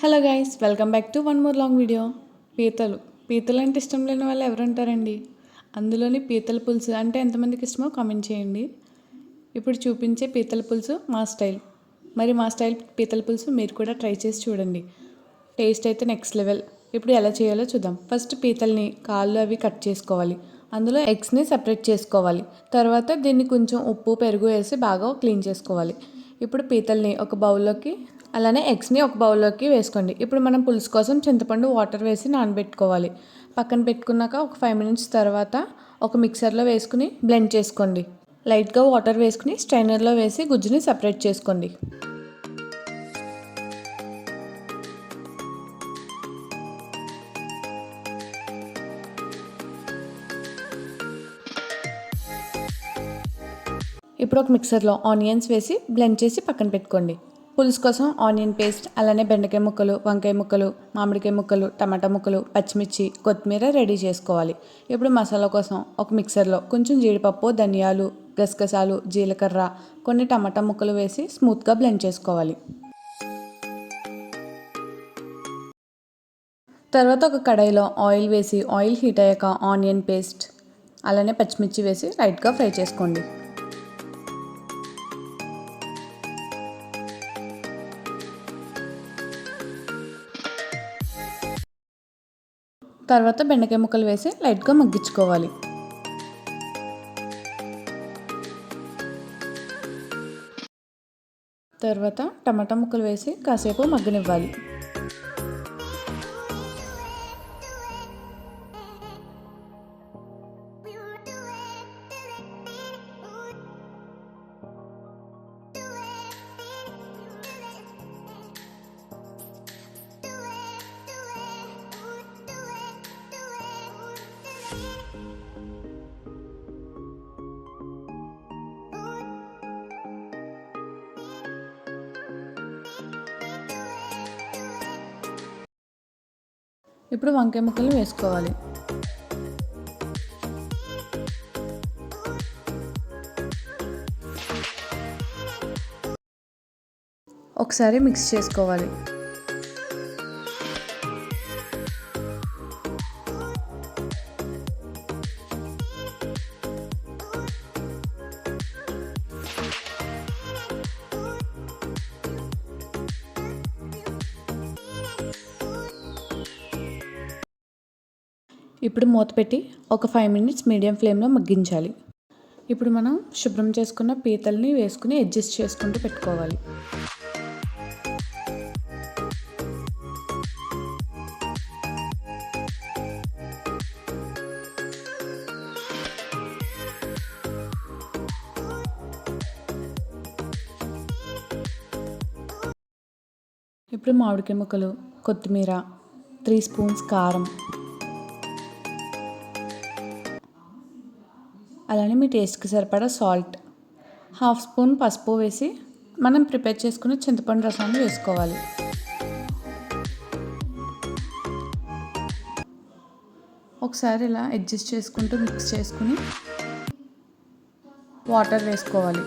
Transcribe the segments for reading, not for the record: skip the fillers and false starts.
Hello guys, welcome back to one more long video. పీతలు అంటే ఇష్టం లేని వాళ్ళు ఎవరు ఉంటారండి? అందులోని పీతల పులుసు అంటే ఎంతమందికి ఇష్టమో కామెంట్ చేయండి. ఇప్పుడు చూపించే పీతల పులుసు మా స్టైల్. మరి మా స్టైల్ పీతల పులుసు మీరు కూడా ట్రై చేసి చూడండి. టేస్ట్ అయితే నెక్స్ట్ లెవెల్. ఇప్పుడు ఎలా చేయాలో చూద్దాం. ఫస్ట్ పీతల్ని కాళ్ళు అవి కట్ చేసుకోవాలి. అందులో ఎగ్స్ని సెపరేట్ చేసుకోవాలి. తర్వాత దీన్ని కొంచెం ఉప్పు పెరుగు వేసి బాగా క్లీన్ చేసుకోవాలి. ఇప్పుడు పీతల్ని ఒక బౌల్లోకి, అలానే ఎగ్స్ని ఒక బౌల్లోకి వేసుకోండి. ఇప్పుడు మనం పులుసు కోసం చింతపండు వాటర్ వేసి నానబెట్టుకోవాలి. పక్కన పెట్టుకున్నాక ఒక 5 minutes తర్వాత ఒక మిక్సర్లో వేసుకుని బ్లెండ్ చేసుకోండి. లైట్గా వాటర్ వేసుకుని స్ట్రైనర్లో వేసి గుజ్జుని సపరేట్ చేసుకోండి. ఇప్పుడు ఒక మిక్సర్లో ఆనియన్స్ వేసి బ్లెండ్ చేసి పక్కన పెట్టుకోండి. పులుసు కోసం ఆనియన్ పేస్ట్, అలానే బెండకాయ ముక్కలు, వంకాయ ముక్కలు, మామిడికాయ ముక్కలు, టమాటా ముక్కలు, పచ్చిమిర్చి, కొత్తిమీర రెడీ చేసుకోవాలి. ఇప్పుడు మసాలా కోసం ఒక మిక్సర్లో కొంచెం జీడిపప్పు, ధనియాలు, గసగసాలు, జీలకర్ర, కొన్ని టమాటా ముక్కలు వేసి స్మూత్గా బ్లెండ్ చేసుకోవాలి. తర్వాత ఒక కడాయిలో ఆయిల్ వేసి ఆయిల్ హీట్ అయ్యాక ఆనియన్ పేస్ట్, అలానే పచ్చిమిర్చి వేసి లైట్గా ఫ్రై చేసుకోండి. తర్వాత బెండకాయ ముక్కలు వేసి లైట్గా మగ్గించుకోవాలి. తర్వాత టమాటా ముక్కలు వేసి కాసేపు మగ్గనివ్వాలి. ఇప్పుడు వంకాయ ముక్కలు వేసుకోవాలి. ఒకసారి మిక్స్ చేసుకోవాలి. ఇప్పుడు మూత పెట్టి ఒక 5 minutes మీడియం ఫ్లేమ్లో మగ్గించాలి. ఇప్పుడు మనం శుభ్రం చేసుకున్న పీతల్ని వేసుకుని అడ్జస్ట్ చేసుకుంటూ పెట్టుకోవాలి. ఇప్పుడు మామిడికాయ ముక్కలు, కొత్తిమీర, 3 spoons కారం, అలానే మీ టేస్ట్కి సరిపడా సాల్ట్, 1/2 spoon పసుపు వేసి మనం ప్రిపేర్ చేసుకున్న చింతపండు రసాన్ని వేసుకోవాలి. ఒకసారి ఇలా అడ్జస్ట్ చేసుకుంటూ మిక్స్ చేసుకుని వాటర్ వేసుకోవాలి.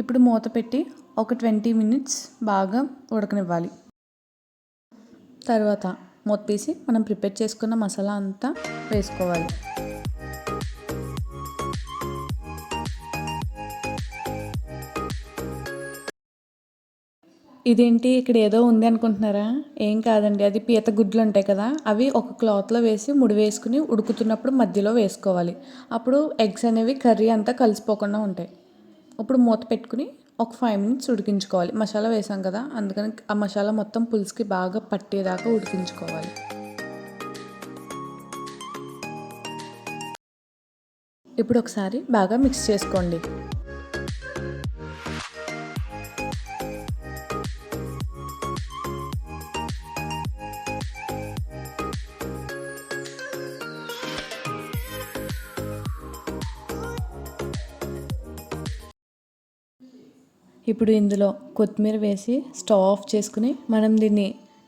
ఇప్పుడు మూత పెట్టి ఒక 20 minutes బాగా ఉడకనివ్వాలి. తర్వాత మూత తీసి మనం ప్రిపేర్ చేసుకున్న మసాలా అంతా వేసుకోవాలి. ఇదేంటి ఇక్కడ ఏదో ఉంది అనుకుంటున్నారా? ఏం కాదండి, అది పీత గుడ్లు ఉంటాయి కదా, అవి ఒక క్లాత్లో వేసి ముడి వేసుకుని ఉడుకుతున్నప్పుడు మధ్యలో వేసుకోవాలి. అప్పుడు ఎగ్స్ అనేవి కర్రీ అంతా కలిసిపోకుండా ఉంటాయి. ఇప్పుడు మూత పెట్టుకుని ఒక 5 minutes ఉడికించుకోవాలి. మసాలా వేసాం కదా, అందుకని ఆ మసాలా మొత్తం పులుసుకి బాగా పట్టేదాకా ఉడికించుకోవాలి. ఇప్పుడు ఒకసారి బాగా మిక్స్ చేసుకోండి. ఇప్పుడు ఇందులో కొత్తిమీర వేసి స్టవ్ ఆఫ్ చేసుకుని మనం దీన్ని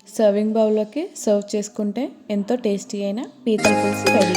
సర్వింగ్ బౌల్లోకి సర్వ్ చేసుకుంటే ఎంతో టేస్టీ అయిన పీతల పులుసు రెడీ.